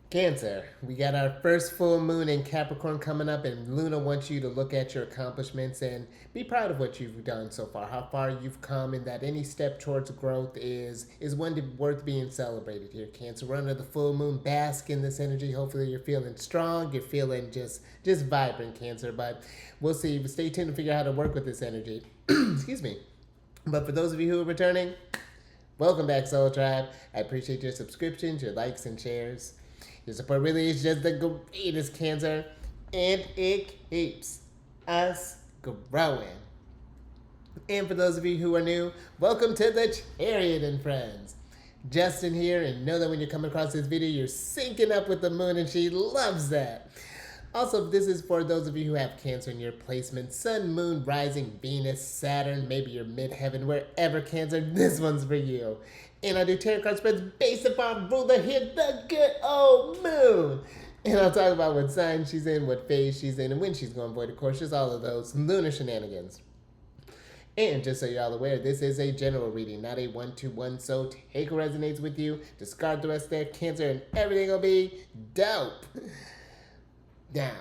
Cancer, we got our first full moon in Capricorn coming up, and Luna wants you to look at your accomplishments and be proud of what you've done so far, how far you've come, and that any step towards growth is one worth being celebrated here. Cancer, we're under the full moon, bask in this energy. Hopefully, you're feeling strong, you're feeling just vibrant, Cancer. But we'll see. But stay tuned to figure out how to work with this energy. Excuse me. But for those of you who are returning, welcome back, Soul Tribe. I appreciate your subscriptions, your likes, and shares. Your support really is just the greatest, Cancer, and it keeps us growing. And for those of you who are new, welcome to the Chariot Friends. Justin here, and know that when you're coming across this video, you're syncing up with the moon, and she loves that. Also, this is for those of you who have Cancer in your placement. Sun, Moon, Rising, Venus, Saturn, maybe your midheaven, wherever, Cancer, this one's for you. And I do tarot card spreads based upon ruler here, the good old moon. And I'll talk about what sign she's in, what phase she's in, and when she's going void, of course, just all of those lunar shenanigans. And just so you're all aware, this is a general reading, not a one-to-one, so take what resonates with you, discard the rest there, Cancer, and everything will be dope. Now,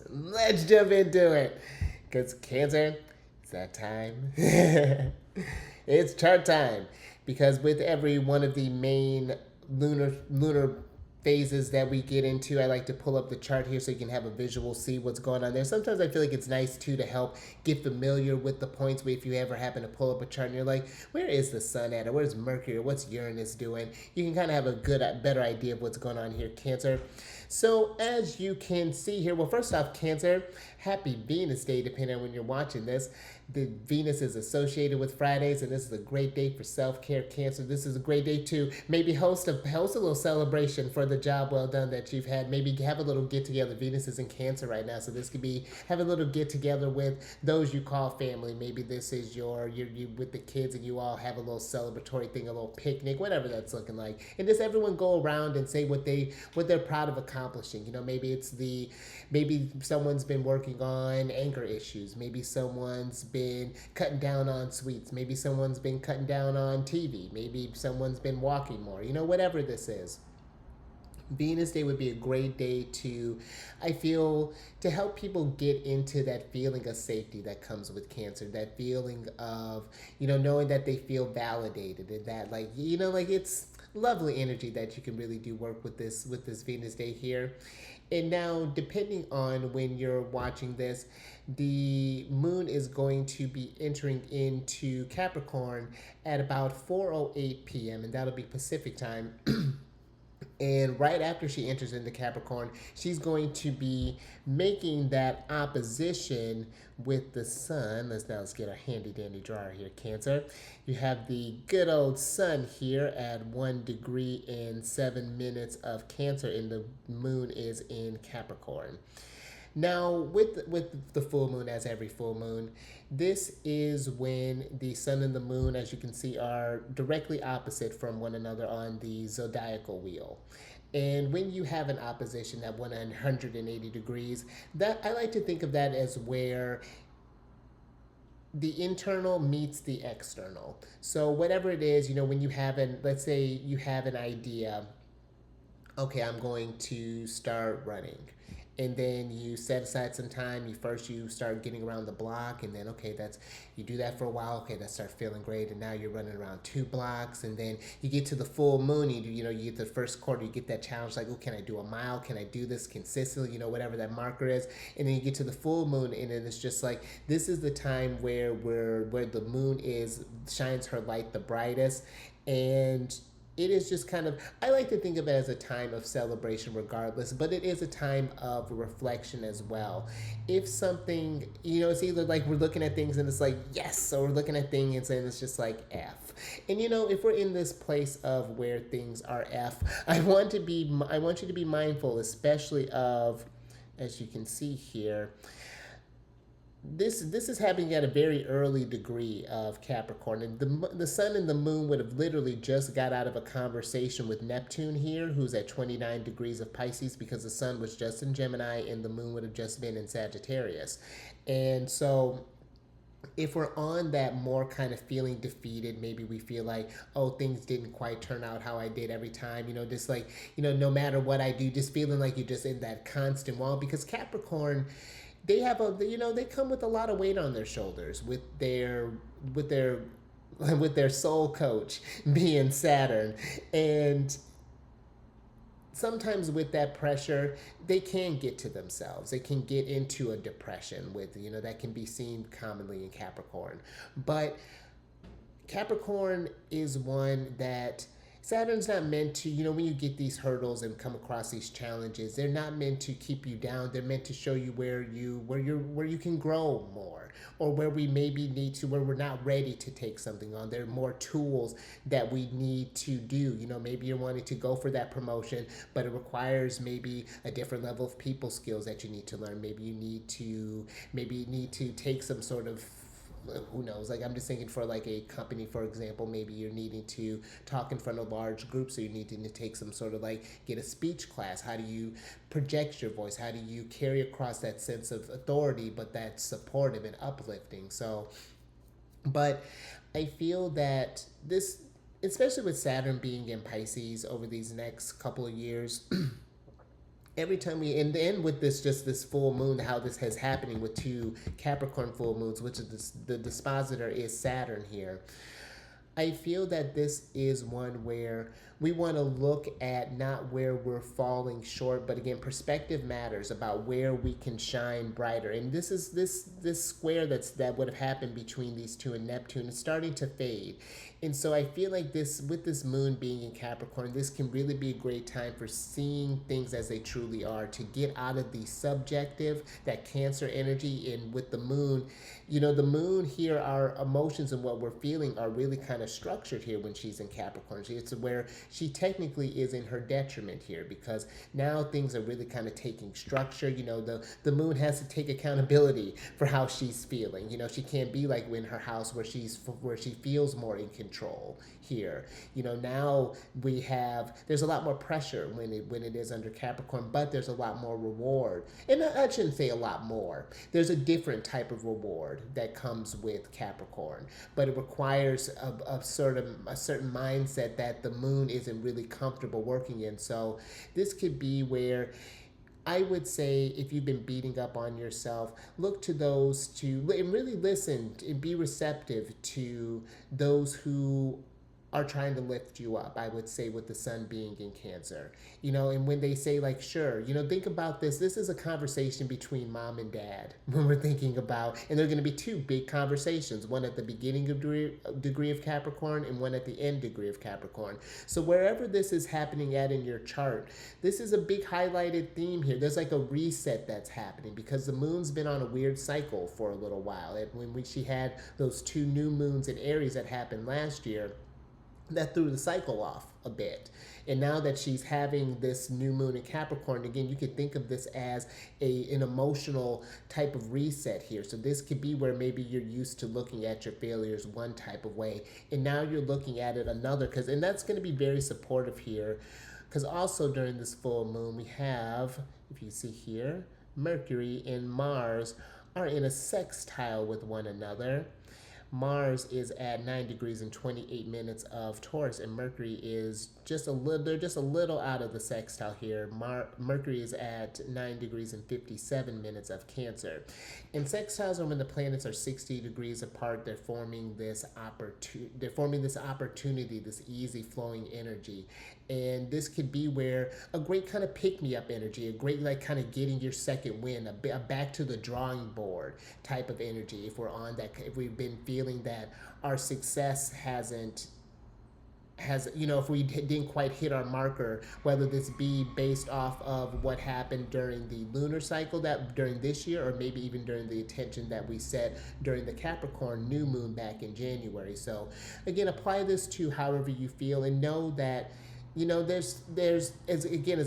let's jump into it. Because Cancer, it's that time. It's chart time. Because with every one of the main lunar phases that we get into, I like to pull up the chart here so you can have a visual, see what's going on there. Sometimes I feel like it's nice too to help get familiar with the points. Where if you ever happen to pull up a chart and you're like, where is the sun at, or where's Mercury, or what's Uranus doing, you can kind of have a better idea of what's going on here, Cancer. So as you can see here, well, first off, Cancer, happy Venus Day, depending on when you're watching this. The Venus is associated with Fridays, and this is a great day for self-care, Cancer. This is a great day to maybe host a little celebration for the job well done that you've had. Maybe have a little get-together. Venus is in Cancer right now, so this could be have a little get-together with those you call family. Maybe this is you with the kids, and you all have a little celebratory thing, a little picnic, whatever that's looking like. And just everyone go around and say what they're proud of accomplishing. You know, maybe someone's been working on anger issues. Maybe someone's been cutting down on sweets. Maybe someone's been cutting down on TV. Maybe someone's been walking more. You know, whatever this is. Venus Day would be a great day I feel, to help people get into that feeling of safety that comes with Cancer, that feeling of, knowing that they feel validated, and that, like it's lovely energy that you can really do work with this Venus Day here. And now, depending on when you're watching this, the moon is going to be entering into Capricorn at about 4:08 p.m., and that'll be Pacific time. And right after she enters into Capricorn, she's going to be making that opposition with the sun. Let's get our handy dandy drawer here, Cancer. You have the good old sun here at 1 degree and 7 minutes of Cancer, and the moon is in Capricorn. Now, with the full moon, as every full moon, this is when the sun and the moon, as you can see, are directly opposite from one another on the zodiacal wheel. And when you have an opposition at 180 degrees, that I like to think of that as where the internal meets the external. So whatever it is, when you have let's say you have an idea, okay, I'm going to start running. And then you set aside some time. You start getting around the block, and then you do that for a while. Okay, that starts feeling great, and now you're running around 2 blocks, and then you get to the full moon. You get the first quarter. You get that challenge, like, oh, can I do a mile? Can I do this consistently? Whatever that marker is, and then you get to the full moon, and then it's just like this is the time where the moon shines her light the brightest, and it is just kind of, I like to think of it as a time of celebration regardless, but it is a time of reflection as well. If something, it's either like we're looking at things and it's like, yes, or we're looking at things and it's just like F. And if we're in this place of where things are F, I want you to be mindful, especially of, as you can see here, this is happening at a very early degree of Capricorn, and the sun and the moon would have literally just got out of a conversation with Neptune here, who's at 29 degrees of Pisces, because the sun was just in Gemini and the moon would have just been in Sagittarius. And so if we're on that more kind of feeling defeated, maybe we feel like, oh, things didn't quite turn out how I did every time, just like, no matter what I do, just feeling like you're just in that constant wall. Because Capricorn, they have they come with a lot of weight on their shoulders with their with their soul coach being Saturn. And sometimes with that pressure, they can get to themselves. They can get into a depression with, that can be seen commonly in Capricorn. But Capricorn is one that Saturn's not meant to, when you get these hurdles and come across these challenges, they're not meant to keep you down. They're meant to show you where you can grow more, or where we maybe need to, where we're not ready to take something on. There are more tools that we need to do. Maybe you're wanting to go for that promotion, but it requires maybe a different level of people skills that you need to learn. Maybe you need to take some sort of, who knows, like I'm just thinking for like a company, for example, maybe you're needing to talk in front of large groups, so you need to take some sort of like get a speech class. How do you project your voice? How do you carry across that sense of authority, but that's supportive and uplifting? So, but I feel that this, especially with Saturn being in Pisces over these next couple of years, every time we end with this full moon, how this has happening with two Capricorn full moons, which is the dispositor is Saturn here. I feel that this is one where we want to look at not where we're falling short, but again, perspective matters about where we can shine brighter. And this square that would have happened between these two and Neptune is starting to fade. And so I feel like with this moon being in Capricorn, this can really be a great time for seeing things as they truly are, to get out of the subjective, that Cancer energy. And with the moon, the moon here, our emotions and what we're feeling are really kind of structured here when she's in Capricorn. It's where she technically is in her detriment here, because now things are really kind of taking structure. The moon has to take accountability for how she's feeling. She can't be like in her house where she feels more in control here. Now there's a lot more pressure when it is under Capricorn, but there's a lot more reward. And I shouldn't say a lot more. There's a different type of reward that comes with Capricorn, but it requires a certain mindset that the moon isn't really comfortable working in. So this could be where I would say, if you've been beating up on yourself, look to those and really listen and be receptive to those who are trying to lift you up, I would say, with the sun being in Cancer. And when they say, like, sure, think about this. This is a conversation between mom and dad when we're thinking about, and there are going to be two big conversations, one at the beginning of degree of Capricorn and one at the end degree of Capricorn. So wherever this is happening at in your chart, this is a big highlighted theme here. There's like a reset that's happening, because the moon's been on a weird cycle for a little while. When she had those two new moons in Aries that happened last year, that threw the cycle off a bit. And now that she's having this new moon in Capricorn, again, you could think of this as an emotional type of reset here. So this could be where maybe you're used to looking at your failures one type of way, and now you're looking at it another, and that's going to be very supportive here. Because also during this full moon, we have, if you see here, Mercury and Mars are in a sextile with one another. Mars is at 9 degrees and 28 minutes of Taurus, and Mercury is they're just a little out of the sextile here. Mercury is at 9 degrees and 57 minutes of Cancer. And sextiles are when the planets are 60 degrees apart. They're forming this opportunity, this easy flowing energy. And this could be where a great kind of pick-me-up energy, a great like kind of getting your second win, a back to the drawing board type of energy. If we've been feeling that our success if we didn't quite hit our marker, whether this be based off of what happened during the lunar cycle during this year, or maybe even during the intention that we set during the Capricorn new moon back in January. So again, apply this to however you feel, and know that as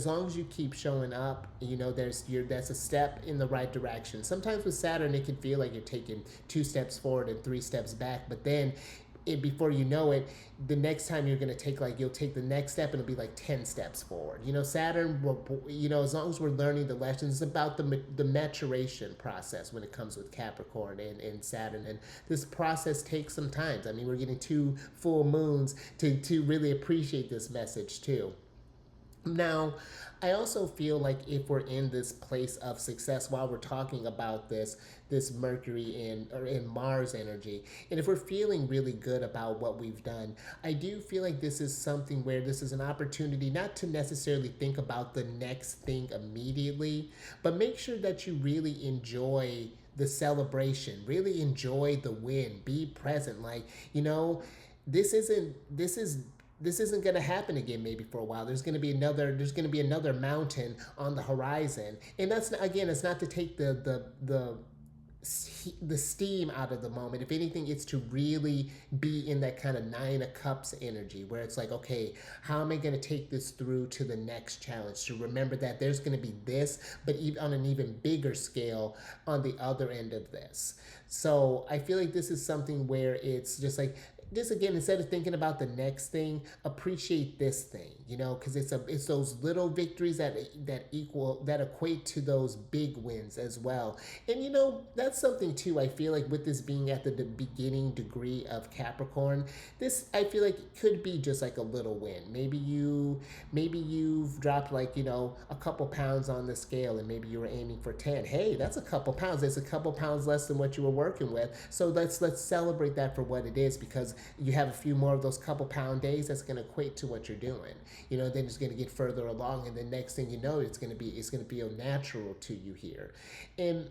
long as you keep showing up, that's a step in the right direction. Sometimes with Saturn, it can feel like you're taking 2 steps forward and 3 steps back, but then before you know it, the next time you're going to take, like, you'll take the next step and it'll be like 10 steps forward. Saturn, as long as we're learning the lessons, it's about the maturation process when it comes with Capricorn and Saturn. And this process takes some time. I mean, we're getting 2 full moons to really appreciate this message too. Now, I also feel like if we're in this place of success while we're talking about this Mercury and Mars energy, and if we're feeling really good about what we've done, I do feel like this is something where this is an opportunity not to necessarily think about the next thing immediately, but make sure that you really enjoy the celebration, really enjoy the win, be present. Like, this isn't going to happen again maybe for a while. There's going to be another mountain on the horizon. And that's, again, it's not to take the steam out of the moment. If anything, it's to really be in that kind of 9 of Cups energy where it's like, okay, how am I going to take this through to the next challenge? To remember that there's going to be this, but even on an even bigger scale on the other end of this. So I feel like this is something where it's just like, just again, instead of thinking about the next thing, appreciate this thing, because it's those little victories that equate to those big wins as well. And that's something too. I feel like with this being at the beginning degree of Capricorn, this, I feel like, could be just like a little win. Maybe you've dropped like a couple pounds on the scale, and maybe you were aiming for 10. Hey, that's a couple pounds. That's a couple pounds less than what you were working with. So let's celebrate that for what it is, because you have a few more of those couple pound days. That's going to equate to what you're doing. Then it's going to get further along, and the next thing you know, it's going to feel natural to you here. And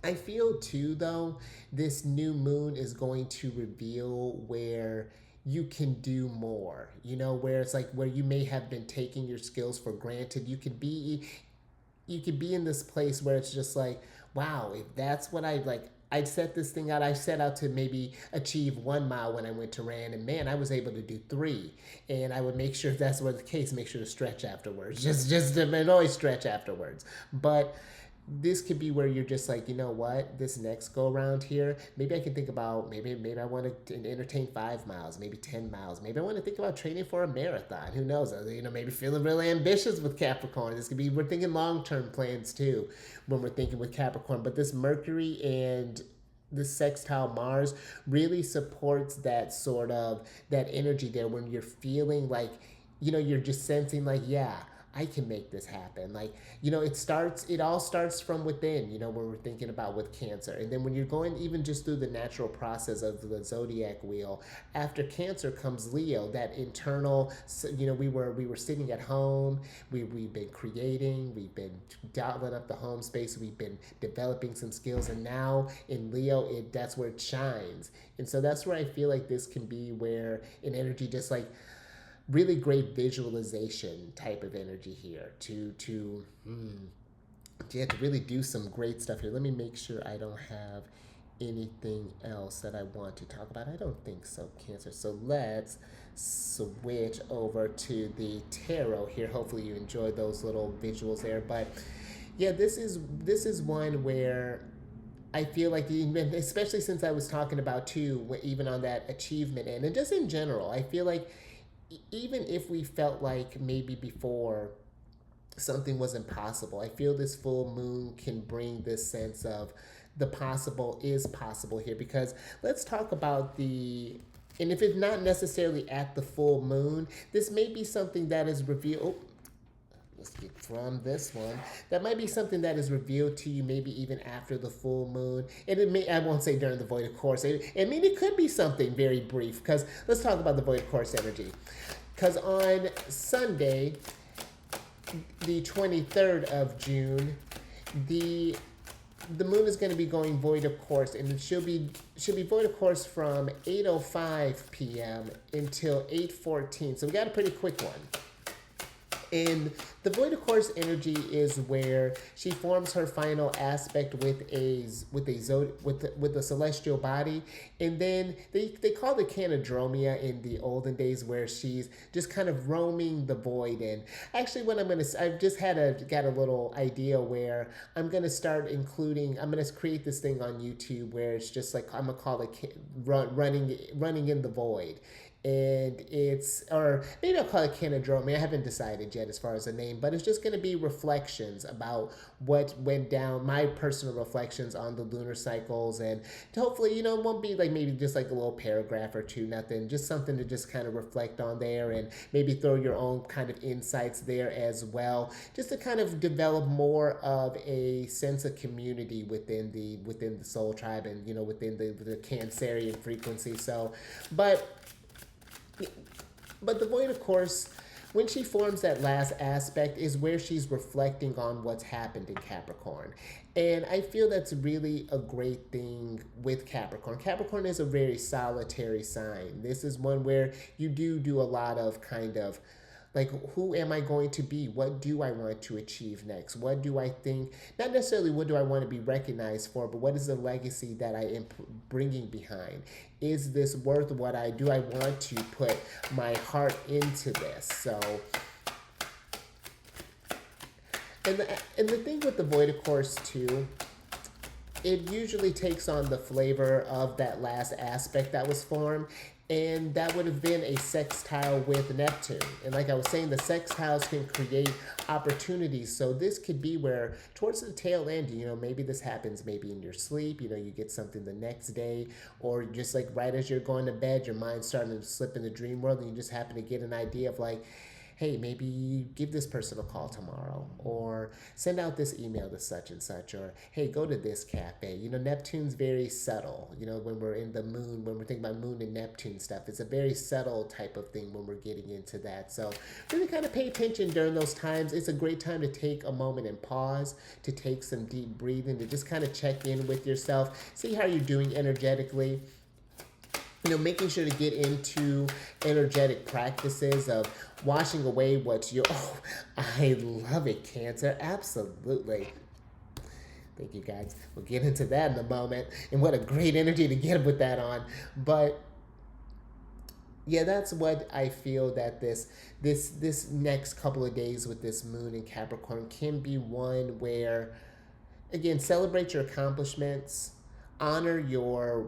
I feel too, though, this new moon is going to reveal where you can do more, where it's like where you may have been taking your skills for granted. You could be in this place where it's just like, wow, if that's what I'd set this thing out. I set out to maybe achieve 1 mile when I went to run, and man, I was able to do 3. And I would make sure, if that's what the case, make sure to stretch afterwards. And always stretch afterwards. But this could be where you're just like, what, this next go around here, maybe I can think about, maybe I want to entertain 5 miles, maybe 10 miles. Maybe I want to think about training for a marathon. Who knows? Maybe feeling really ambitious with Capricorn. This could be, we're thinking long-term plans too when we're thinking with Capricorn. But this Mercury and the sextile Mars really supports that sort of, that energy there when you're feeling like, you're just sensing like, yeah, I can make this happen. Like, it all starts from within, when we're thinking about with Cancer. And then when you're going even just through the natural process of the zodiac wheel, after Cancer comes Leo, that internal, we were sitting at home, we've been creating, we've been dialing up the home space, we've been developing some skills, and now in Leo, that's where it shines. And so that's where I feel like this can be where an energy just like, really great visualization type of energy here to really do some great stuff here. Let me make sure I don't have anything else that I want to talk about. I don't think so, Cancer. So let's switch over to the tarot here. Hopefully you enjoyed those little visuals there. But yeah, this is one where I feel like, especially since I was talking about too, even on that achievement end, and just in general, I feel like even if we felt like maybe before something was impossible, I feel this full moon can bring this sense of the possible is possible here. Because let's talk about and if it's not necessarily at the full moon, this may be something that is revealed. Let's get from this one. That might be something that is revealed to you maybe even after the full moon. And I won't say during the void of course. It could be something very brief, because let's talk about the void of course energy. Because on Sunday, the 23rd of June, the moon is going to be going void of course, and it should be void of course from 8:05 p.m. until 8:14. So we got a pretty quick one. And the void of course energy is where she forms her final aspect with a celestial body, and then they call it canadromia in the olden days, where she's just kind of roaming the void. And actually, what I've just got a little idea where I'm gonna create this thing on YouTube where it's just like I'm gonna call it running in the void, and or maybe I'll call it canadrome. I haven't decided yet as far as a name, but it's just going to be reflections about what went down, my personal reflections on the lunar cycles, and hopefully, it won't be like maybe just like a little paragraph or two, nothing, just something to just kind of reflect on there, and maybe throw your own kind of insights there as well, just to kind of develop more of a sense of community within the soul tribe, and within the Cancerian frequency. So, but the void, of course, when she forms that last aspect, is where she's reflecting on what's happened in Capricorn. And I feel that's really a great thing with Capricorn. Capricorn is a very solitary sign. This is one where you do a lot of kind of like, who am I going to be? What do I want to achieve next? What do I think? Not necessarily what do I want to be recognized for, but what is the legacy that I am bringing behind? Is this worth what I do? I want to put my heart into this. So, and the thing with the void, of course, too, it usually takes on the flavor of that last aspect that was formed. And that would have been a sextile with Neptune. And like I was saying, the sextiles can create opportunities. So this could be where towards the tail end, maybe this happens maybe in your sleep, you get something the next day, or just like right as you're going to bed, your mind's starting to slip in the dream world, and you just happen to get an idea of like, hey, maybe give this person a call tomorrow, or send out this email to such and such, or hey, go to this cafe. Neptune's very subtle. When we're in the moon, when we're thinking about moon and Neptune stuff, it's a very subtle type of thing when we're getting into that. So really kind of pay attention during those times. It's a great time to take a moment and pause, to take some deep breathing, to just kind of check in with yourself, see how you're doing energetically. Making sure to get into energetic practices of washing away what's I love it, Cancer. Absolutely. Thank you, guys. We'll get into that in a moment. And what a great energy to get with that on. But yeah, that's what I feel that this next couple of days with this moon in Capricorn can be one where, again, celebrate your accomplishments, honor where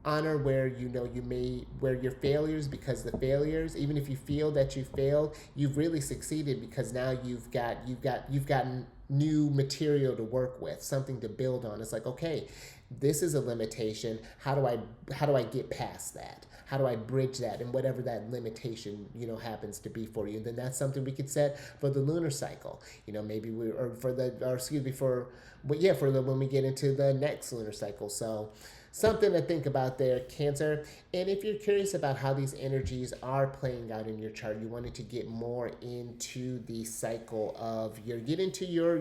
where your failures, because the failures, even if you feel that you failed, you've really succeeded, because now you've gotten new material to work with, something to build on. It's like, okay, this is a limitation. How do I get past that? How do I bridge that, and whatever that limitation happens to be for you? And then that's something we could set for the lunar cycle. Maybe when we get into the next lunar cycle. So something to think about there, Cancer. And if you're curious about how these energies are playing out in your chart, you wanted to get more into the cycle of get into your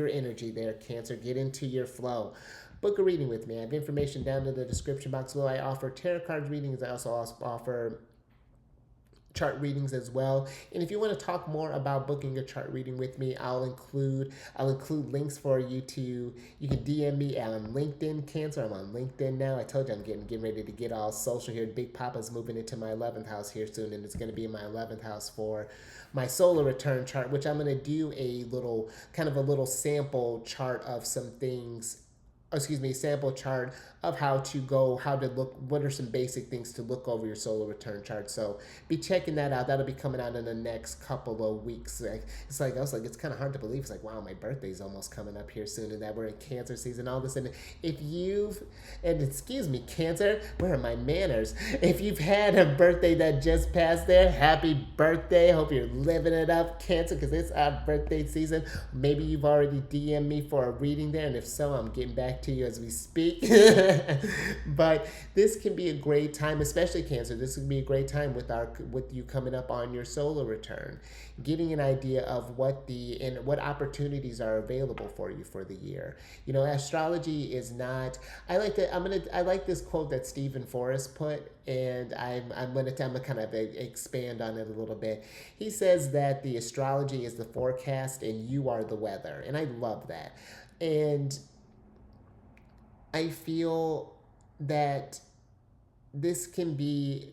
energy there, Cancer. Get into your flow. Book a reading with me. I have information down in the description box below. I offer tarot card readings. I also offer chart readings as well. And if you want to talk more about booking a chart reading with me, I'll include links for you can DM me on LinkedIn, Cancer. I'm on LinkedIn now. I told you I'm getting ready to get all social here. Big Papa's moving into my 11th house here soon, and it's going to be in my 11th house for my solar return chart, which I'm going to do a little sample chart of some things. Sample chart of how to look, what are some basic things to look over your solar return chart. So be checking that out. That'll be coming out in the next couple of weeks. It's kind of hard to believe. It's like, wow, my birthday's almost coming up here soon, and that we're in Cancer season, all this. And excuse me, Cancer, where are my manners? If you've had a birthday that just passed there, happy birthday. Hope you're living it up, Cancer, because it's our birthday season. Maybe you've already DM'd me for a reading there, and if so, I'm getting back back to you as we speak. But this can be a great time, especially Cancer. This can be a great time with you coming up on your solar return, getting an idea of what opportunities are available for you for the year. Astrology is not. I like this quote that Stephen Forrest put, and I'm gonna kind of expand on it a little bit. He says that the astrology is the forecast and you are the weather, and I love that. And I feel that this can be,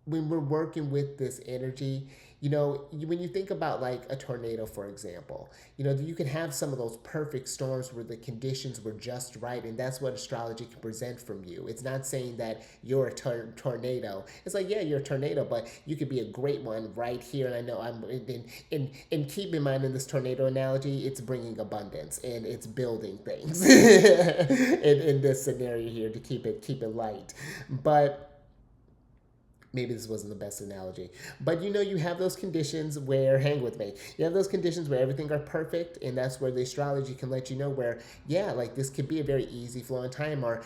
when we're working with this energy, when you think about like a tornado, for example, you can have some of those perfect storms where the conditions were just right, and that's what astrology can present from you. It's not saying that you're a tornado. It's like, yeah, you're a tornado, but you could be a great one right here. And I know and keep in mind, in this tornado analogy, it's bringing abundance and it's building things in this scenario here, to keep it light. But maybe this wasn't the best analogy, but you have those conditions where, hang with me, you have those conditions where everything are perfect, and that's where the astrology can let you know where, yeah, like this could be a very easy flowing time, or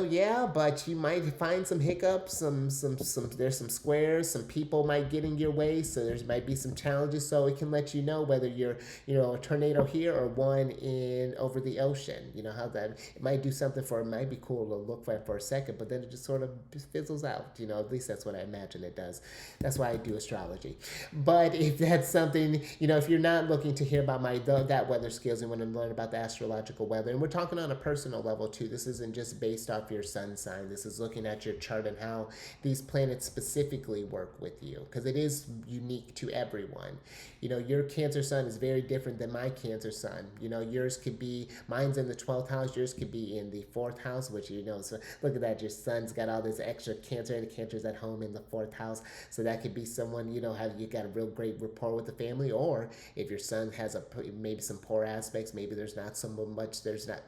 yeah, but you might find some hiccups, there's some squares, some people might get in your way, so there might be some challenges. So it can let you know whether you're, a tornado here or one in over the ocean. How that it might do something it might be cool to look for a second, but then it just sort of fizzles out. At least that's what I imagine it does. That's why I do astrology. But if that's something, if you're not looking to hear about that weather skills and want to learn about the astrological weather, and we're talking on a personal level too. This isn't just based off your sun sign. This is looking at your chart and how these planets specifically work with you, because it is unique to everyone. Your Cancer sun is very different than my Cancer sun. Yours could be, mine's in the 12th house, yours could be in the 4th house, which, so look at that, your sun's got all this extra Cancer, and the Cancer's at home in the 4th house. So that could be someone, have you got a real great rapport with the family, or if your sun has maybe some poor aspects, maybe there's not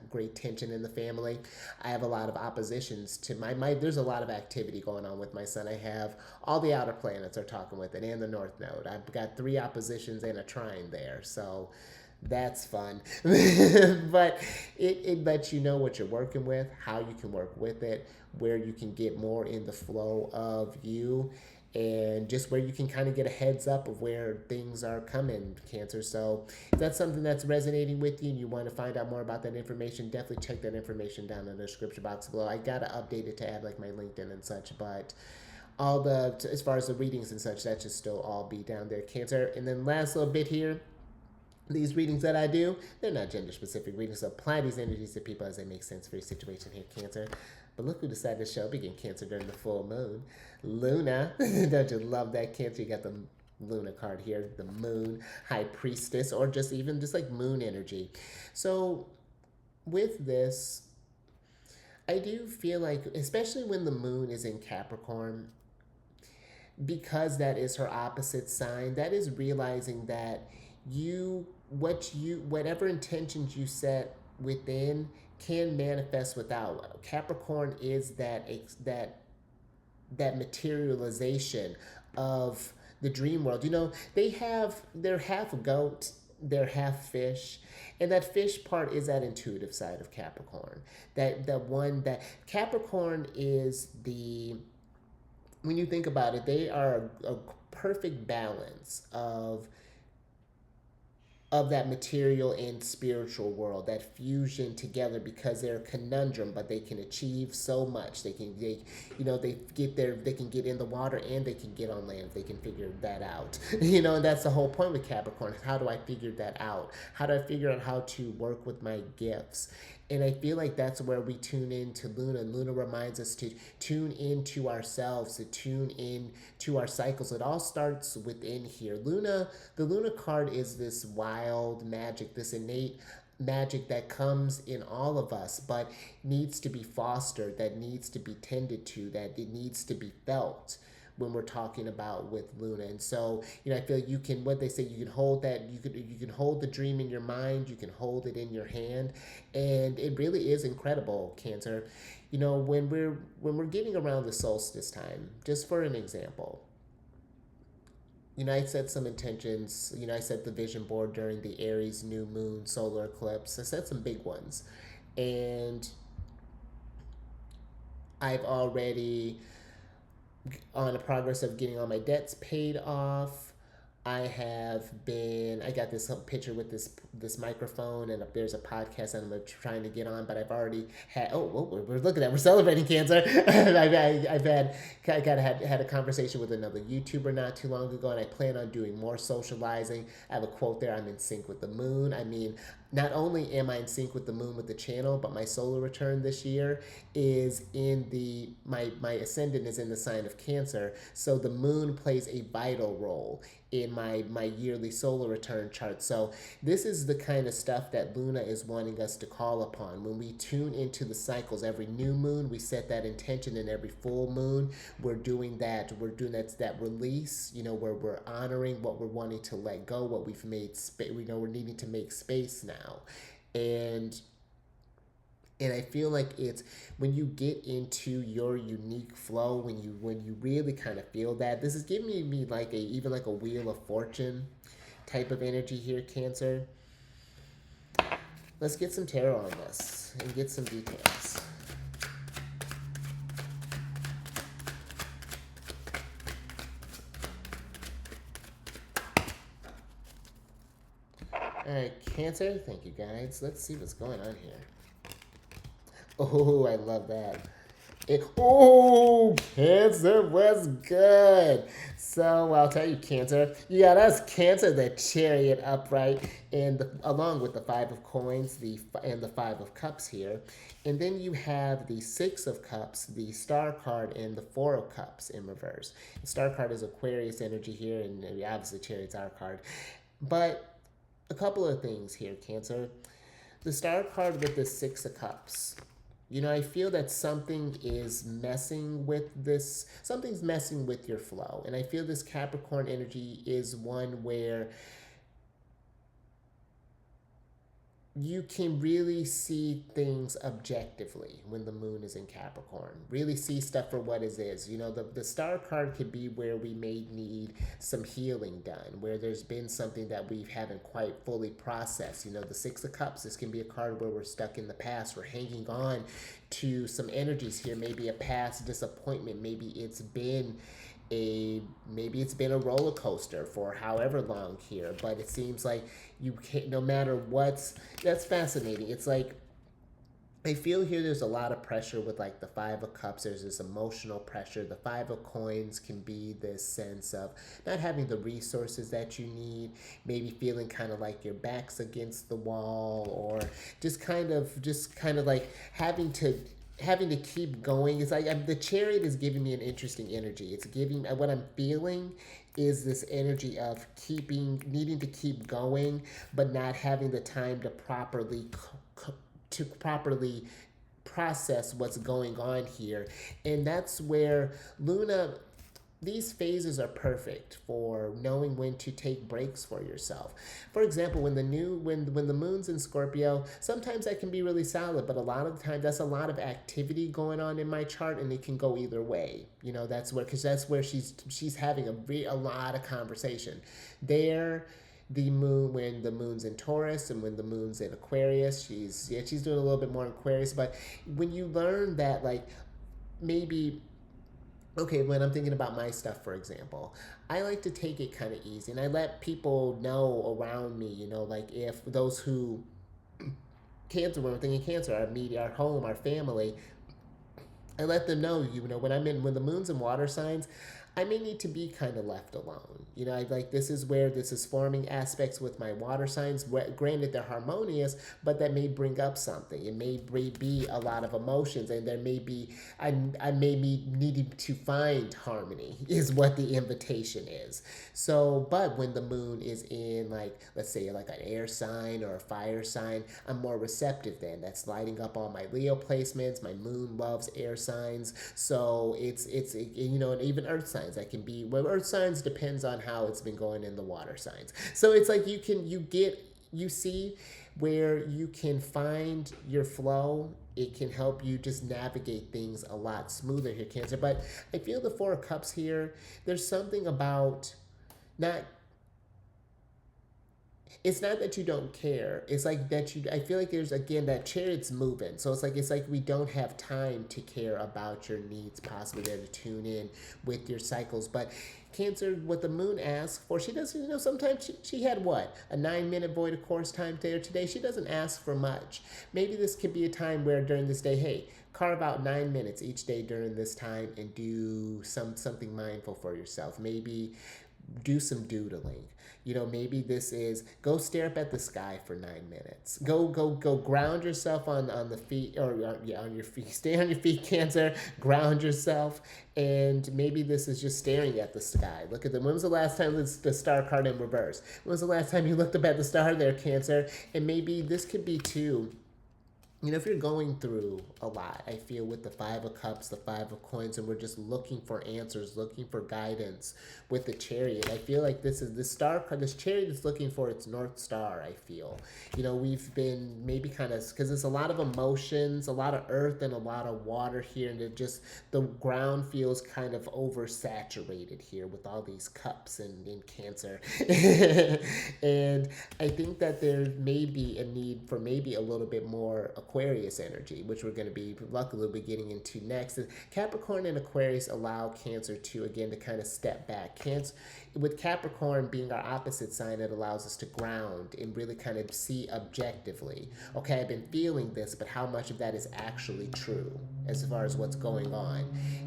great tension in the family. I have a lot of oppositions to there's a lot of activity going on with my sun. I have all the outer planets are talking with it, and the North Node. I've got 3 oppositions and a trine there, so that's fun. But it lets you know what you're working with, how you can work with it, where you can get more in the flow of you, and just where you can kind of get a heads up of where things are coming, Cancer. So if that's something that's resonating with you and you want to find out more about that information, definitely check that information down in the description box below. I got to update it to add like my LinkedIn and such, but as far as the readings and such, that should still all be down there, Cancer. And then last little bit here, these readings that I do, they're not gender specific readings, so apply these energies to people as they make sense for your situation here, Cancer. But look who decided to show up again, Cancer, during the full moon. Luna. Don't you love that, Cancer? You got the Luna card here, the moon, high priestess, or just like moon energy. So with this, I do feel like, especially when the moon is in Capricorn, because that is her opposite sign, that is realizing that whatever intentions you set within can manifest without. Capricorn is that materialization of the dream world. They're half goat, they're half fish, and that fish part is that intuitive side of Capricorn. That Capricorn is when you think about it, they are a perfect balance of that material and spiritual world, that fusion together, because they're a conundrum, but they can achieve so much. They can get in the water and they can get on land if they can figure that out. And that's the whole point with Capricorn. How do I figure that out? How do I figure out how to work with my gifts? And I feel like that's where we tune into Luna. Luna reminds us to tune into ourselves, to tune in to our cycles. It all starts within here. The Luna card is this wild magic, this innate magic that comes in all of us, but needs to be fostered, that needs to be tended to, that it needs to be felt when we're talking about with Luna. And so, I feel like you can, what they say, you can hold that, you can hold the dream in your mind, you can hold it in your hand, and it really is incredible, Cancer. When we're getting around the solstice time, just for an example, I set some intentions. I set the vision board during the Aries new moon solar eclipse. I set some big ones. And I've already on the progress of getting all my debts paid off. I got this picture with this microphone, and there's a podcast that I'm trying to get on, but I've already had, we're looking at, we're celebrating Cancer. I've had a conversation with another YouTuber not too long ago, and I plan on doing more socializing. I have a quote there, I'm in sync with the moon. I mean, not only am I in sync with the moon with the channel, but my solar return this year is in my ascendant is in the sign of Cancer. So the moon plays a vital role in my yearly solar return chart. So this is the kind of stuff that Luna is wanting us to call upon. When we tune into the cycles, every new moon, we set that intention, and every full moon, we're doing that release, where we're honoring what we're wanting to let go, what we've made space, we're needing to make space now. And I feel like it's when you get into your unique flow, when you really kind of feel that. This is giving me like even like a Wheel of Fortune type of energy here, Cancer. Let's get some tarot on this and get some details. All right, Cancer. Thank you, guys. Let's see what's going on here. Oh, I love that. Cancer was good. So I'll tell you, Cancer, you got us, Cancer, the Chariot upright, and along with the Five of Coins, and the Five of Cups here, and then you have the Six of Cups, the Star card, and the Four of Cups in reverse. The Star card is Aquarius energy here, and obviously Chariot's our card. But a couple of things here, Cancer. The Star card with the Six of Cups. I feel that something's messing with your flow. And I feel this Capricorn energy is one where you can really see things objectively when the moon is in Capricorn. Really see stuff for what it is. The Star card could be where we may need some healing done, where there's been something that we haven't quite fully processed. The Six of Cups, this can be a card where we're stuck in the past. We're hanging on to some energies here, maybe a past disappointment. Maybe it's been a roller coaster for however long here, but it seems like you can't, no matter that's fascinating. It's like I feel here there's a lot of pressure with like the Five of Cups. There's this emotional pressure. The Five of Coins can be this sense of not having the resources that you need, maybe feeling kind of like your back's against the wall, or just kind of like having to keep going. It's like the Chariot is giving me an interesting energy. It's giving what I'm feeling is this energy of needing to keep going, but not having the time to properly process what's going on here. And that's where Luna, these phases are perfect for knowing when to take breaks for yourself. For example, when the moon's in Scorpio, sometimes that can be really solid, but a lot of the time that's a lot of activity going on in my chart, and it can go either way. That's where she's having a lot of conversation. When the moon's in Taurus and when the moon's in Aquarius, she's doing a little bit more in Aquarius. But when you learn that, like, maybe, okay, when I'm thinking about my stuff, for example, I like to take it kind of easy, and I let people know around me, like if those who Cancer, when we're thinking Cancer, our media, our home, our family, I let them know, when the moon's in water signs, I may need to be kind of left alone. This is where this is forming aspects with my water signs. Granted, they're harmonious, but that may bring up something. It may be a lot of emotions, and there may be, I may be needing to find harmony is what the invitation is. So, but when the moon is in, like, let's say like an air sign or a fire sign, I'm more receptive then. That's lighting up all my Leo placements. My moon loves air signs. So it's and even earth signs. That can be, earth signs depends on how it's been going in the water signs. So it's like you see where you can find your flow. It can help you just navigate things a lot smoother here, Cancer. But I feel the Four of Cups here, there's something about not It's not that you don't care. It's like that you. I feel like there's again that chariot's moving, so it's like we don't have time to care about your needs. Possibly there to tune in with your cycles, but Cancer, what the moon asks for, she doesn't. Sometimes she had what, a 9-minute void of course time there today. She doesn't ask for much. Maybe this could be a time where during this day, hey, carve out 9 minutes each day during this time and do something mindful for yourself. Maybe do some doodling. Maybe this is go stare up at the sky for 9 minutes. Go ground yourself on the feet, or yeah, on your feet. Stay on your feet, Cancer. Ground yourself, and maybe this is just staring at the sky. Look at them. When was the last time the star card in reverse? When was the last time you looked up at the star there, Cancer? And maybe this could be too. If you're going through a lot, I feel with the Five of Cups, the Five of Coins, and we're just looking for answers, looking for guidance with the Chariot. I feel like this star card, this Chariot is looking for its North Star, I feel. We've been maybe kind of, because it's a lot of emotions, a lot of earth and a lot of water here, and the ground feels kind of oversaturated here with all these cups in Cancer. And I think that there may be a need for maybe a little bit more Aquarius energy, which we're going to be luckily getting into next. Capricorn and Aquarius allow Cancer to kind of step back. Cancer, with Capricorn being our opposite sign, it allows us to ground and really kind of see objectively. Okay, I've been feeling this, but how much of that is actually true as far as what's going on?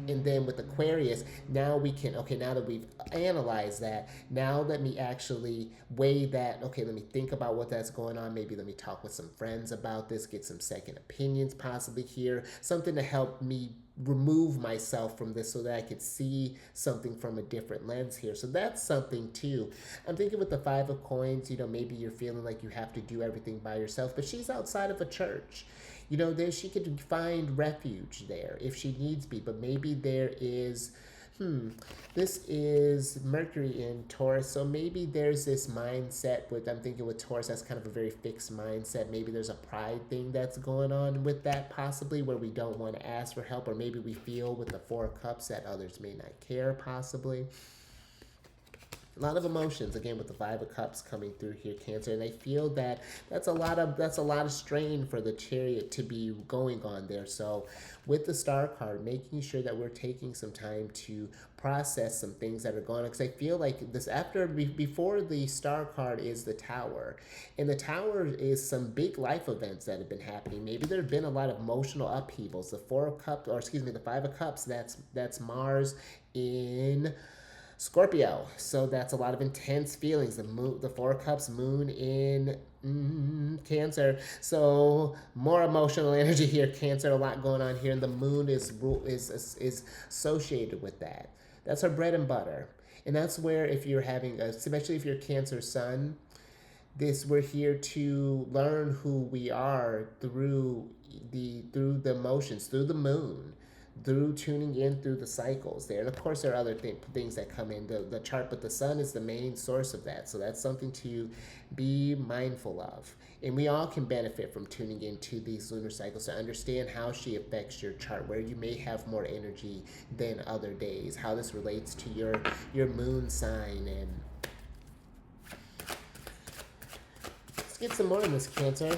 And then with Aquarius, now we can, now that we've analyzed that, now let me actually weigh that. Okay, let me think about what that's going on. Maybe let me talk with some friends about this, get some second opinions possibly here, something to help me remove myself from this so that I could see something from a different lens here. So that's something too. I'm thinking with the Five of Coins, maybe you're feeling like you have to do everything by yourself, but she's outside of a church. She could find refuge there if she needs be, but maybe there is this is Mercury in Taurus, so maybe there's this mindset I'm thinking with Taurus, that's kind of a very fixed mindset. Maybe there's a pride thing that's going on with that, possibly, where we don't want to ask for help, or maybe we feel with the Four of Cups that others may not care, possibly. A lot of emotions again with the Five of Cups coming through here, Cancer, and I feel that that's a lot of strain for the Chariot to be going on there. So with the Star card, making sure that we're taking some time to process some things that are going on, because I feel like this before the Star card is the Tower, and the Tower is some big life events that have been happening. Maybe there have been a lot of emotional upheavals. The the Five of Cups, that's Mars in Scorpio, so that's a lot of intense feelings. The Four of Cups, Moon in Cancer, so more emotional energy here, Cancer. A lot going on here, and the Moon is associated with that. That's our bread and butter, and that's where if you're having, especially if you're Cancer Sun, we're here to learn who we are through the emotions, through the Moon, through tuning in through the cycles there. And of course there are other things that come in the chart, but the sun is the main source of that, so that's something to be mindful of. And we all can benefit from tuning into these lunar cycles to understand how she affects your chart, where you may have more energy than other days, how this relates to your moon sign. And let's get some more on this, Cancer.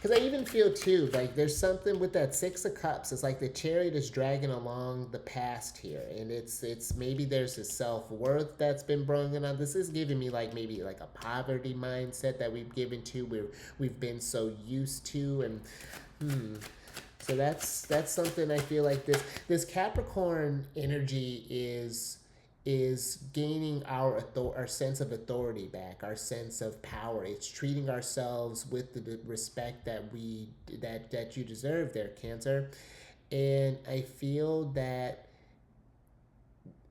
Because I even feel too, like there's something with that Six of Cups. It's like the Chariot is dragging along the past here, and it's maybe there's a self-worth that's been brought on. This is giving me maybe a poverty mindset that we've given to, we've been so used to, and so that's something I feel like this Capricorn energy is gaining our sense of authority back, our sense of power. It's treating ourselves with the respect that you deserve there, Cancer. And I feel that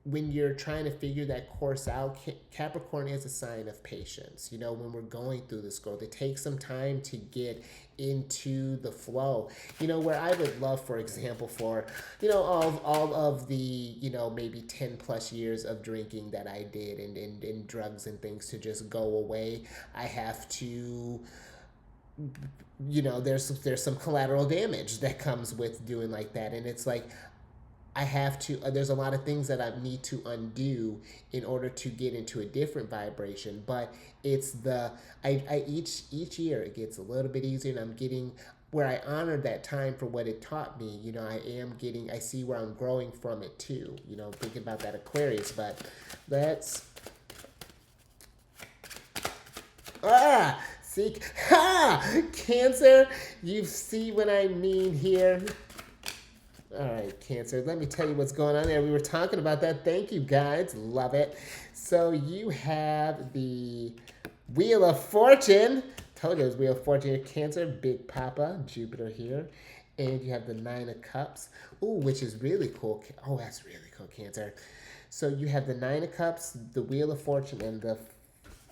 when you're trying to figure that course out, Capricorn is a sign of patience. When we're going through this growth, it takes some time to get into the flow. Where I would love, for example, for, all of the, maybe 10 plus years of drinking that I did and drugs and things to just go away, I have to, there's some collateral damage that comes with doing like that. And it's like, I have to, there's a lot of things that I need to undo in order to get into a different vibration. But it's each year it gets a little bit easier, and I'm getting where I honor that time for what it taught me. You know, I see where I'm growing from it too. You know, thinking about that Aquarius. But let's, see, Cancer, you see what I mean here? All right, Cancer, let me tell you what's going on there. We were talking about that. Thank you, guys. Love it. So you have the Wheel of Fortune. Told you it was Wheel of Fortune here, Cancer. Big Papa, Jupiter here. And you have the Nine of Cups. Ooh, which is really cool. Oh, that's really cool, Cancer. So you have the Nine of Cups, the Wheel of Fortune, and the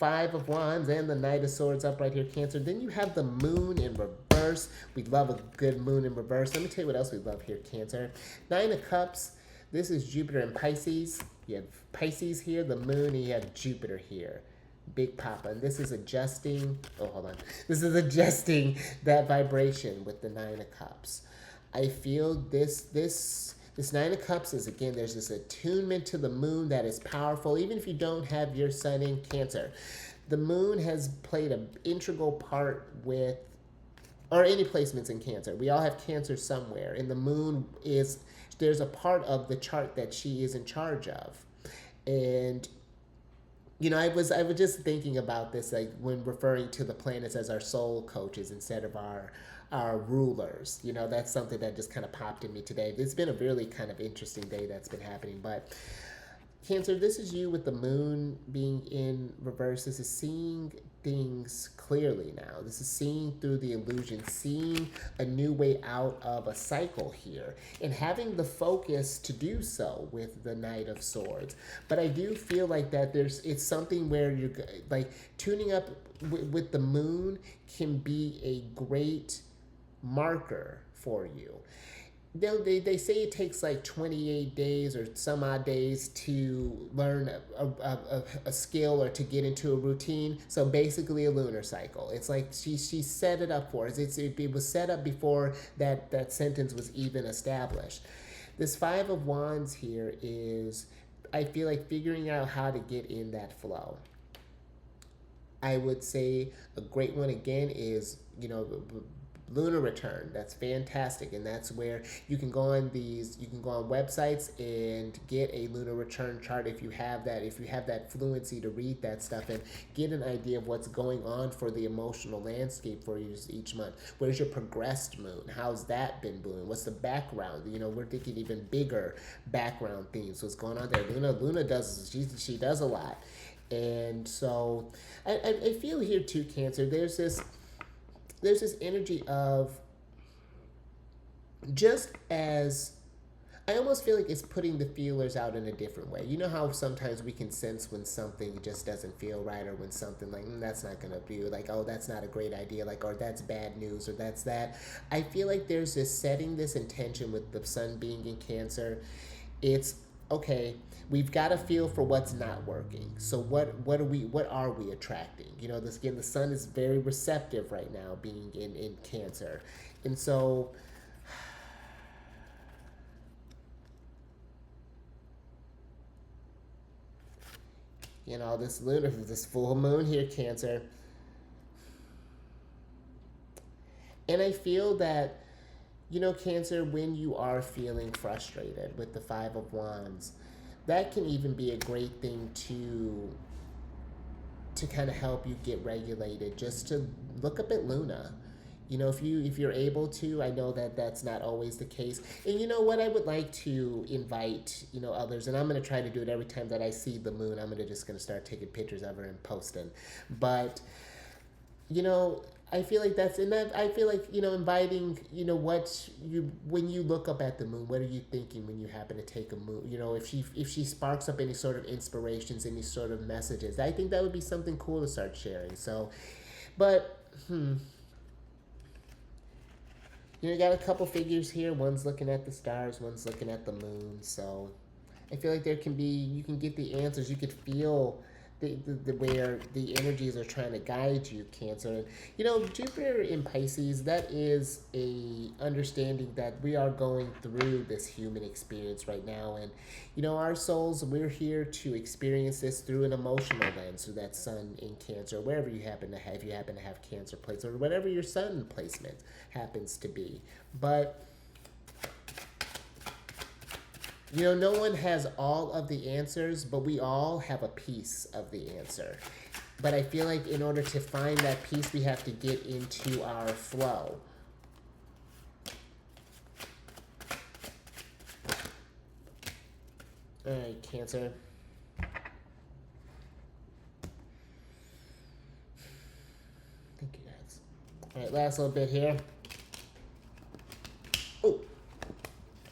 Five of Wands, and the Knight of Swords up right here, Cancer. Then you have the Moon in reverse. We love a good Moon in reverse. Let me tell you what else we love here, Cancer. Nine of Cups. This is Jupiter and Pisces. You have Pisces here, the Moon, and you have Jupiter here. Big Papa. And this is adjusting. Oh, hold on. This is adjusting that vibration with the Nine of Cups. I feel this Nine of Cups is, again, there's this attunement to the Moon that is powerful, even if you don't have your sun in Cancer. The Moon has played an integral part with, or any placements in Cancer. We all have Cancer somewhere, and the Moon is, there's a part of the chart that she is in charge of. And you know, I was just thinking about this, like when referring to the planets as our soul coaches instead of our rulers. You know, that's something that just kind of popped in me today. It's been a really kind of interesting day that's been happening. But Cancer, this is you with the Moon being in reverse. This is seeing things clearly now. This is seeing through the illusion, seeing a new way out of a cycle here, and having the focus to do so with the Knight of Swords. But I do feel like that it's something where you're like tuning up with the Moon can be a great marker for you. They say it takes like 28 days or some odd days to learn a skill or to get into a routine. So basically a lunar cycle. It's like she set it up for us. It was set up before that sentence was even established. This Five of Wands here is, I feel like, figuring out how to get in that flow. I would say a great one again is, you know, lunar return. That's fantastic, and that's where you can go on websites and get a lunar return chart if you have that fluency to read that stuff and get an idea of what's going on for the emotional landscape for you each month. Where's your progressed moon? How's that been doing? What's the background? You know, we're thinking even bigger background themes. What's going on there? Luna does, she does a lot. And so I feel here too, Cancer, there's this energy of, just as, I almost feel like it's putting the feelers out in a different way. You know how sometimes we can sense when something just doesn't feel right, or when something like, that's not going to be, like, oh, that's not a great idea, like, or that's bad news, or that's that. I feel like there's this setting this intention with the sun being in Cancer. It's, okay, we've got to feel for what's not working. So what are we attracting? You know, this, again, the sun is very receptive right now, being in Cancer. And so you know, this full moon here, Cancer. And I feel that, you know, Cancer, when you are feeling frustrated with the Five of Wands, that can even be a great thing to kind of help you get regulated, just to look up at Luna. You know, if you're able to. I know that that's not always the case. And you know what, I would like to invite, you know, others, and I'm going to try to do it every time that I see the moon. I'm just going to start taking pictures of her and posting. But, you know, I feel like that's, and I feel like, you know, inviting, you know, when you look up at the moon, what are you thinking when you happen to take a moon? You know, if she sparks up any sort of inspirations, any sort of messages, I think that would be something cool to start sharing. So, but, you know, you got a couple figures here. One's looking at the stars, one's looking at the moon. So I feel like you can get the answers. You could feel where the energies are trying to guide you, Cancer. You know, Jupiter in Pisces, that is a understanding that we are going through this human experience right now. And, you know, our souls, we're here to experience this through an emotional lens, through that sun in Cancer, wherever you happen to have, if you happen to have Cancer placement, or whatever your sun placement happens to be. But you know, no one has all of the answers, but we all have a piece of the answer. But I feel like in order to find that piece, we have to get into our flow. All right, Cancer. Thank you, guys. All right, last little bit here. Oh,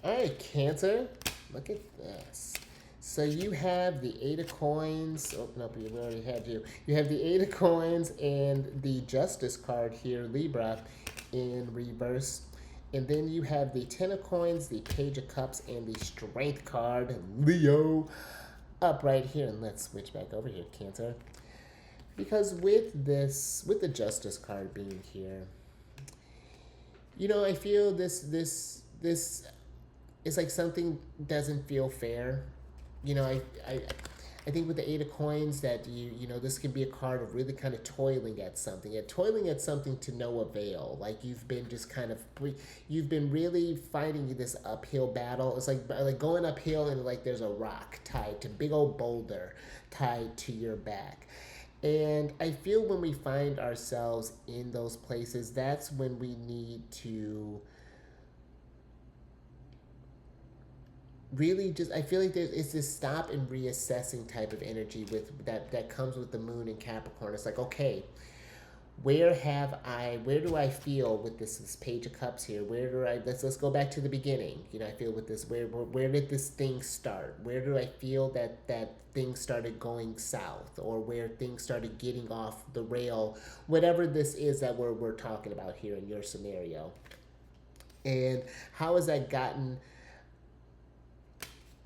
all right, Cancer. Look at this. So you have the Eight of Coins. Oh, no, we already had you. You have the Eight of Coins and the Justice card here, Libra, in reverse. And then you have the Ten of Coins, the Page of Cups, and the Strength card, Leo, up right here. And let's switch back over here, Cancer. Because with this, with the Justice card being here, you know, I feel this it's like something doesn't feel fair. You know, I think with the Eight of Coins that you know, this can be a card of really kind of toiling at something, to no avail. Like you've been just kind of, you've been really fighting this uphill battle. It's like going uphill and like there's a rock tied to, big old boulder tied to your back. And I feel when we find ourselves in those places, that's when we need to really just, I feel like it's this stop and reassessing type of energy with that comes with the moon in Capricorn. It's like, okay, where do I feel with this Page of Cups here? Let's go back to the beginning. You know, I feel with this, where did this thing start? Where do I feel that things started going south, or where things started getting off the rail, whatever this is that we're talking about here in your scenario. And how has that gotten,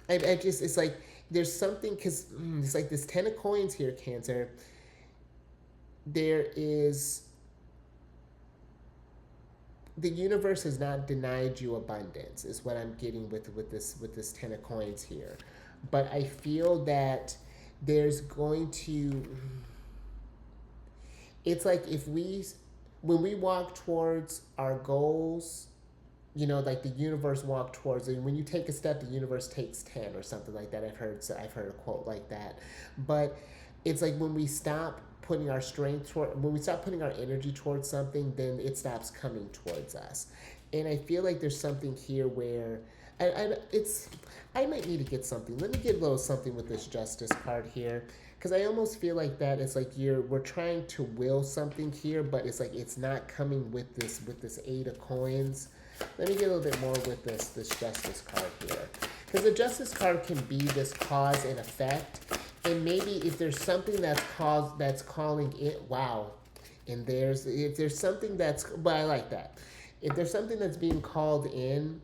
I just, it's like there's something, because it's like this Ten of Coins here, Cancer. There is, the universe has not denied you abundance, is what I'm getting with this Ten of Coins here. But I feel that there's going to, it's like when we walk towards our goals, you know, like the universe walk towards it. When you take a step, the universe takes 10 or something like that. I've heard a quote like that. But it's like when we stop putting our when we stop putting our energy towards something, then it stops coming towards us. And I feel like there's something here where, I might need to get something. Let me get a little something with this Justice card here. Because I almost feel like that it's like we're trying to will something here, but it's like it's not coming with this Eight of Coins. Let me get a little bit more with this Justice card here. Because the Justice card can be this cause and effect. And maybe if there's something that's calling it, wow. And if there's something that's, well, I like that. If there's something that's being called in,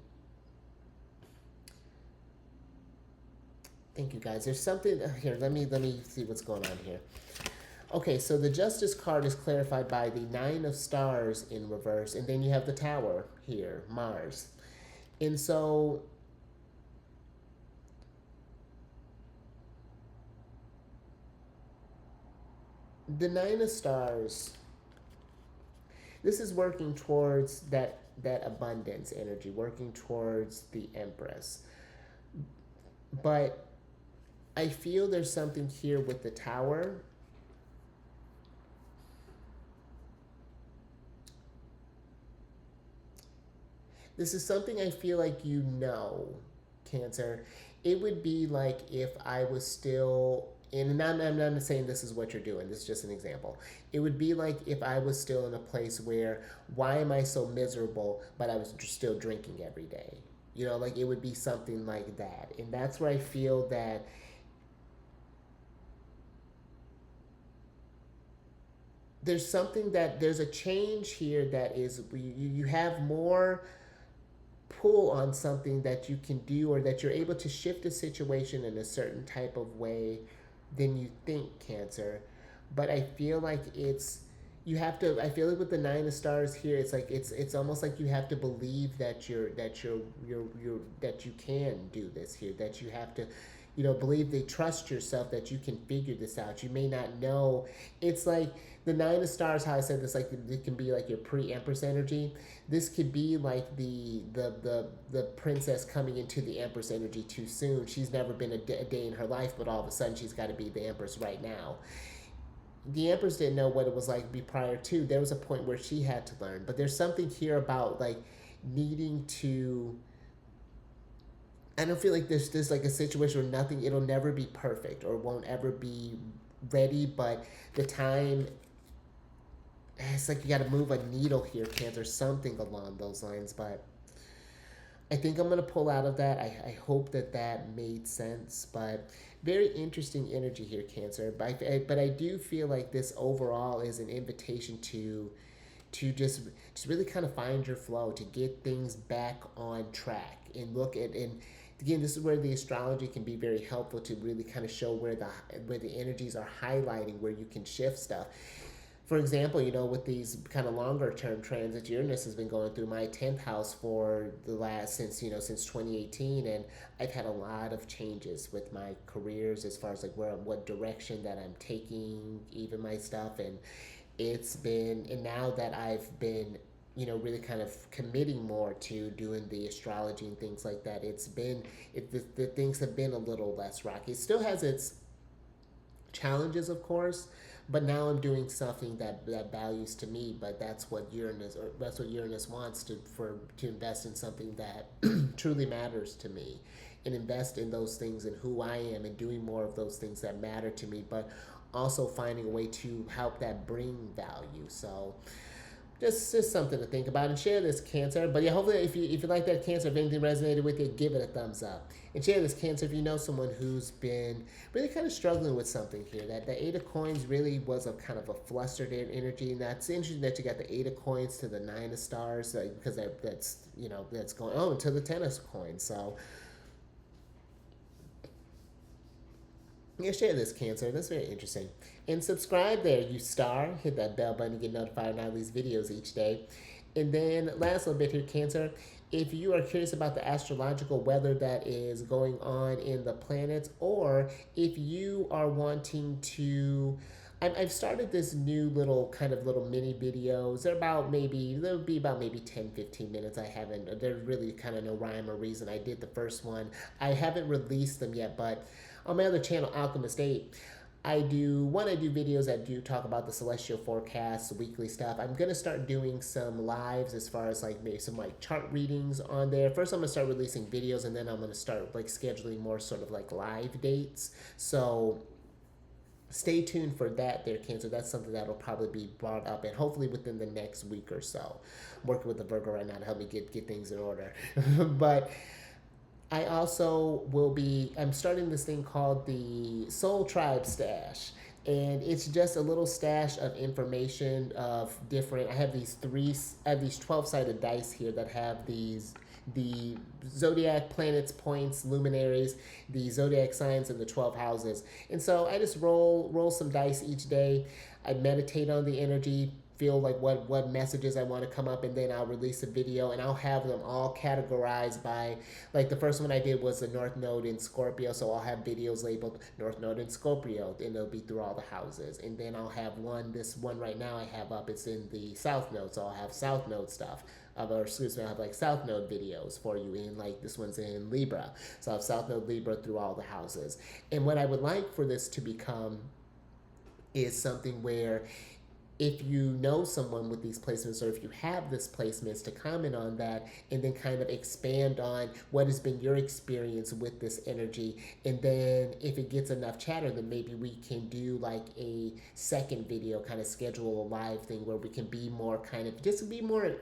thank you guys. There's something here. Let me see what's going on here. Okay, so the Justice card is clarified by the Nine of Stars in reverse, and then you have the Tower here, Mars. And so the Nine of Stars, this is working towards that abundance energy, working towards the Empress. But I feel there's something here with the Tower. This is something I feel like you know, Cancer. It would be like if I was still, and I'm not saying this is what you're doing, this is just an example. It would be like if I was still in a place where, why am I so miserable, but I was still drinking every day? You know, like it would be something like that. And that's where I feel that there's a change here that is, you have more pull on something that you can do, or that you're able to shift a situation in a certain type of way than you think, Cancer. But I feel like it's you have to. I feel like with the Nine of Stars here, it's like it's almost like you have to believe that that you can do this here. That you have to, believe they trust yourself that you can figure this out. You may not know. It's like the Nine of Stars. How I said this, like it can be like your pre-Empress energy. This could be like the princess coming into the Empress energy too soon. She's never been a day in her life, but all of a sudden she's got to be the Empress right now. The Empress didn't know what it was like to be prior to. There was a point where she had to learn. But there's something here about like needing to. I don't feel like there's like a situation where nothing. It'll never be perfect or won't ever be ready. But the time. It's like you got to move a needle here, Cancer. Something along those lines. But I think I'm gonna pull out of that. I hope that that made sense, but very interesting energy here, Cancer. But I do feel like this overall is an invitation to just really kind of find your flow, to get things back on track, and look at and again, this is where the astrology can be very helpful to really kind of show where the energies are highlighting, where you can shift stuff. For example, with these kind of longer term transits, Uranus has been going through my 10th house for the last, since 2018. And I've had a lot of changes with my careers as far as like what direction that I'm taking, even my stuff. And and now that I've been, really kind of committing more to doing the astrology and things like that, the things have been a little less rocky. It still has its challenges, of course, but now I'm doing something that values to me. But that's what Uranus wants to invest in something that truly matters to me, and invest in those things and who I am, and doing more of those things that matter to me, but also finding a way to help that bring value. So just something to think about, and share this, Cancer. But yeah, hopefully if you like that, Cancer, if anything resonated with you, give it a thumbs up. And share this, Cancer, if you know someone who's been really kind of struggling with something here. That the Eight of Coins really was a kind of a flustered energy, and that's interesting that you got the Eight of Coins to the Nine of Stars, because that's going to the Ten of Coins. So yeah, share this, Cancer. That's very interesting. And subscribe there, you star. Hit that bell button to get notified when I release videos each day. And then last little bit here, Cancer. If you are curious about the astrological weather that is going on in the planets, or if you are wanting to, I've started this new little mini videos. They'll be about maybe 10-15 minutes. There's really kind of no rhyme or reason. I did the first one. I haven't released them yet, but on my other channel, Alchemist 8, I do videos that do talk about the celestial forecasts, weekly stuff. I'm gonna start doing some lives as far as like maybe some like chart readings on there. First, I'm gonna start releasing videos, and then I'm gonna start like scheduling more sort of like live dates. So stay tuned for that there, Cancer. That's something that'll probably be brought up, and hopefully within the next week or so. I'm working with the Virgo right now to help me get things in order. But I also I'm starting this thing called the Soul Tribe Stash. And it's just a little stash of information of different. I have these 12-sided dice here that have the zodiac planets, points, luminaries, the zodiac signs, and the 12 houses. And so I just roll some dice each day. I meditate on the energy, feel like what messages I want to come up, and then I'll release a video, and I'll have them all categorized by, like the first one I did was the North Node in Scorpio, so I'll have videos labeled North Node in Scorpio, and it'll be through all the houses. And then I'll have this one right now I have up, it's in the South Node, so I'll have South Node stuff. Or excuse me, I have like South Node videos for you, in like this one's in Libra. So I have South Node Libra through all the houses. And what I would like for this to become is something where, if you know someone with these placements, or if you have this placements, to comment on that, and then kind of expand on what has been your experience with this energy. And then if it gets enough chatter, then maybe we can do like a second video, kind of schedule a live thing where we can be more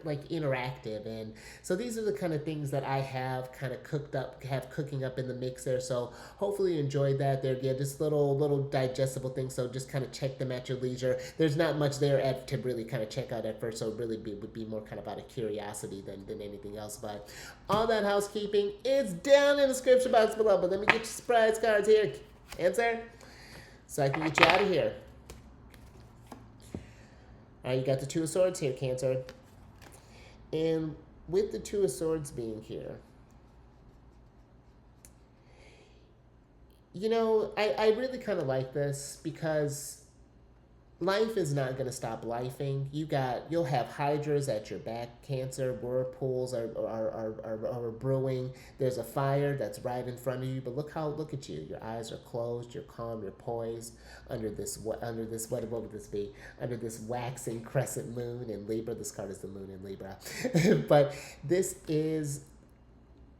like interactive. And so these are the kind of things that I have kind of cooking up in the mix there. So hopefully you enjoyed that. They're just little digestible things. So just kind of check them at your leisure. There's not much there to really kind of check out at first, so it really would be more kind of out of curiosity than anything else. But all that housekeeping is down in the description box below. But let me get your surprise cards here, Cancer. so I can get you out of here. All right, you got the Two of Swords here, Cancer. And with the Two of Swords being here, I really kind of like this because life is not going to stop lifing. You'll have hydras at your back, Cancer. Whirlpools are brewing. There's a fire that's right in front of you, but look at you. Your eyes are closed. You're calm. You're poised under this what would this be? Under this waxing crescent moon in Libra. This card is the moon in Libra, but this is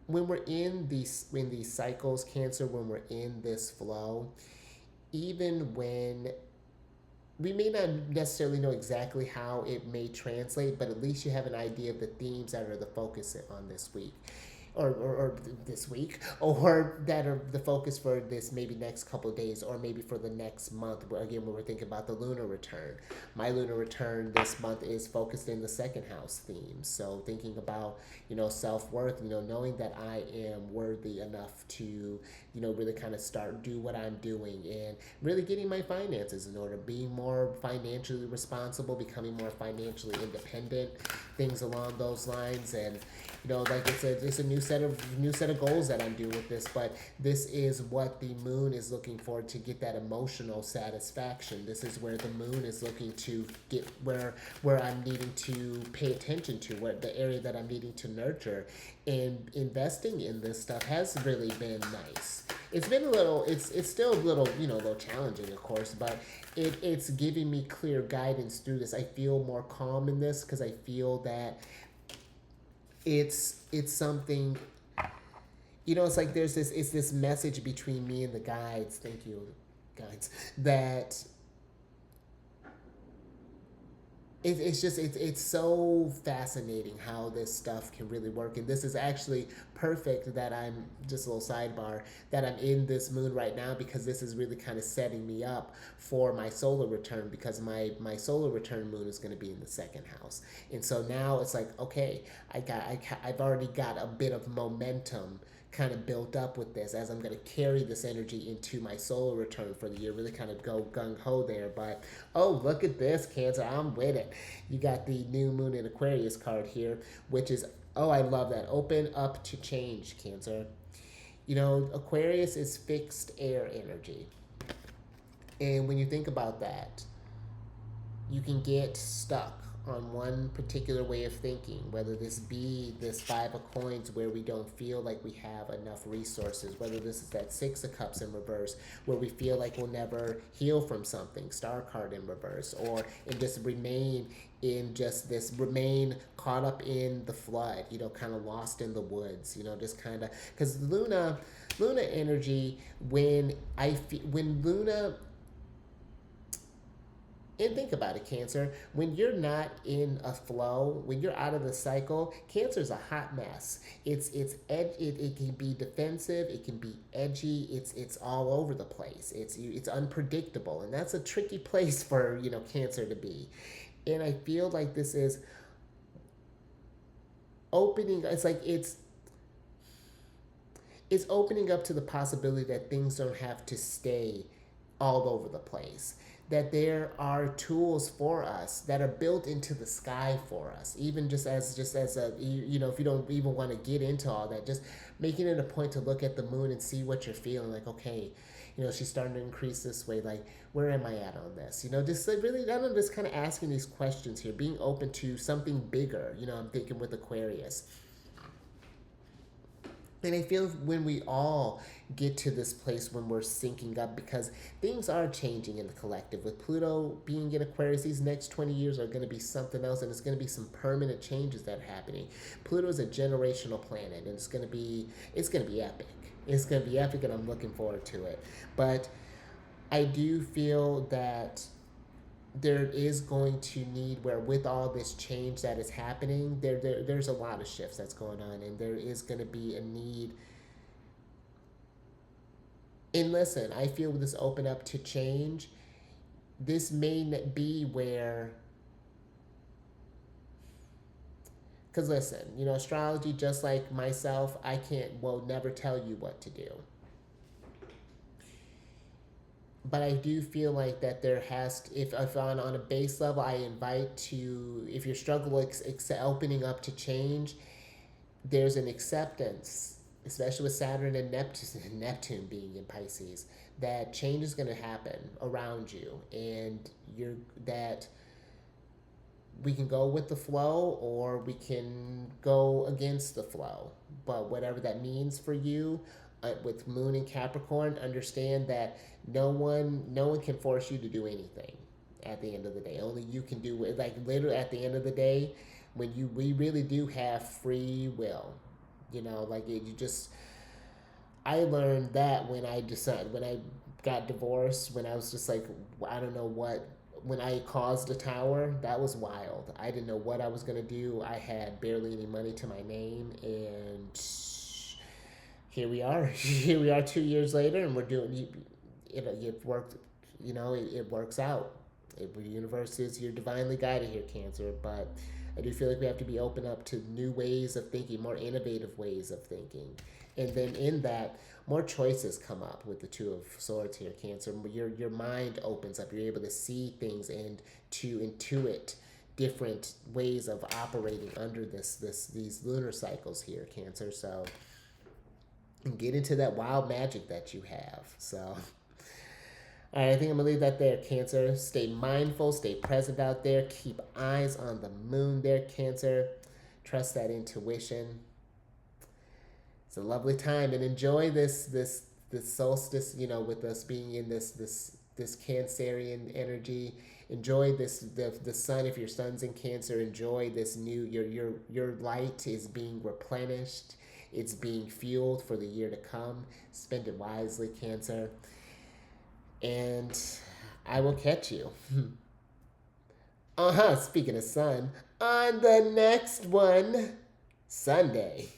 when we're in these cycles, Cancer. When we're in this flow, even when we may not necessarily know exactly how it may translate, but at least you have an idea of the themes that are the focus on this week. Or this week, or that are the focus for this maybe next couple of days, or maybe for the next month. Again, when we're thinking about the lunar return, my lunar return this month is focused in the second house theme. So thinking about self-worth, knowing that I am worthy enough to really kind of do what I'm doing, and really getting my finances in order, being more financially responsible, becoming more financially independent, things along those lines. And like it's a new set of goals that I'm doing with this, but this is what the moon is looking for, to get that emotional satisfaction. This is where the moon is looking to get where I'm needing to pay attention to, what the area that I'm needing to nurture. And investing in this stuff has really been nice. It's been it's still a little challenging, of course, but it's giving me clear guidance through this. I feel more calm in this because I feel that it's something, it's like there's this message between me and the guides. Thank you, guides. That it's so fascinating how this stuff can really work. And this is actually perfect that I'm, just a little sidebar, that I'm in this moon right now, because this is really kind of setting me up for my solar return, because my solar return moon is going to be in the second house. And so now it's like, okay, I've already got a bit of momentum kind of built up with this, as I'm going to carry this energy into my solar return for the year, really kind of go gung-ho there. But oh, look at this, Cancer, I'm with it. You got the new moon in Aquarius card here, which is, oh, I love that, open up to change, Cancer. Aquarius is fixed air energy, and when you think about that, you can get stuck on one particular way of thinking, whether this be this Five of Coins, where we don't feel like we have enough resources, whether this is that Six of Cups in reverse, where we feel like we'll never heal from something, Star card in reverse, or and just remain caught up in the flood, kind of lost in the woods, just kind of, because Luna energy, when Luna. And think about it, Cancer. When you're not in a flow, when you're out of the cycle, Cancer's a hot mess. It can be defensive. It can be edgy. It's all over the place. It's unpredictable, and that's a tricky place for Cancer to be. And I feel like this is opening. It's like it's opening up to the possibility that things don't have to stay all over the place, that there are tools for us that are built into the sky for us, even just as a, if you don't even want to get into all that, just making it a point to look at the moon and see what you're feeling, like, okay, she's starting to increase this way, like, where am I at on this, just like really, I don't know, just kind of asking these questions here, being open to something bigger. I'm thinking with Aquarius. And I feel when we all get to this place when we're syncing up, because things are changing in the collective. With Pluto being in Aquarius, these next 20 years are going to be something else, and it's going to be some permanent changes that are happening. Pluto is a generational planet, and it's going to be epic. It's going to be epic, and I'm looking forward to it. But I do feel that there is going to need, where with all this change that is happening, there's a lot of shifts that's going on, and there is going to be a need. And listen, I feel with this open up to change, this may be where, because listen, astrology, just like myself, will never tell you what to do. but I do feel like that there has to, if on a base level, I invite to, if you're struggling opening up to change, there's an acceptance, especially with Saturn and Neptune being in Pisces, that change is going to happen around you, and you're that we can go with the flow or we can go against the flow. But whatever that means for you, with Moon and Capricorn, understand that no one can force you to do anything. At the end of the day, only you can do it. Like literally, at the end of the day, we really do have free will. Like you just. I learned that when I got divorced, when I was just like, I don't know what, when I caused a tower, that was wild. I didn't know what I was going to do. I had barely any money to my name, and here we are. Here we are 2 years later, and we're doing it worked. It works out. The universe is, you're divinely guided here, Cancer, but I do feel like we have to be open up to new ways of thinking, more innovative ways of thinking. And then in that, more choices come up with the Two of Swords here, Cancer. Your mind opens up. You're able to see things and to intuit different ways of operating under these lunar cycles here, Cancer. So, and get into that wild magic that you have. So, all right, I think I'm gonna leave that there, Cancer. Stay mindful, stay present out there. Keep eyes on the moon there, Cancer. Trust that intuition. It's a lovely time, and enjoy this solstice. With us being in this Cancerian energy. Enjoy the sun. If your sun's in Cancer, enjoy this new, your light is being replenished. It's being fueled for the year to come. Spend it wisely, Cancer. And I will catch you. Speaking of sun, on the next one, Sunday.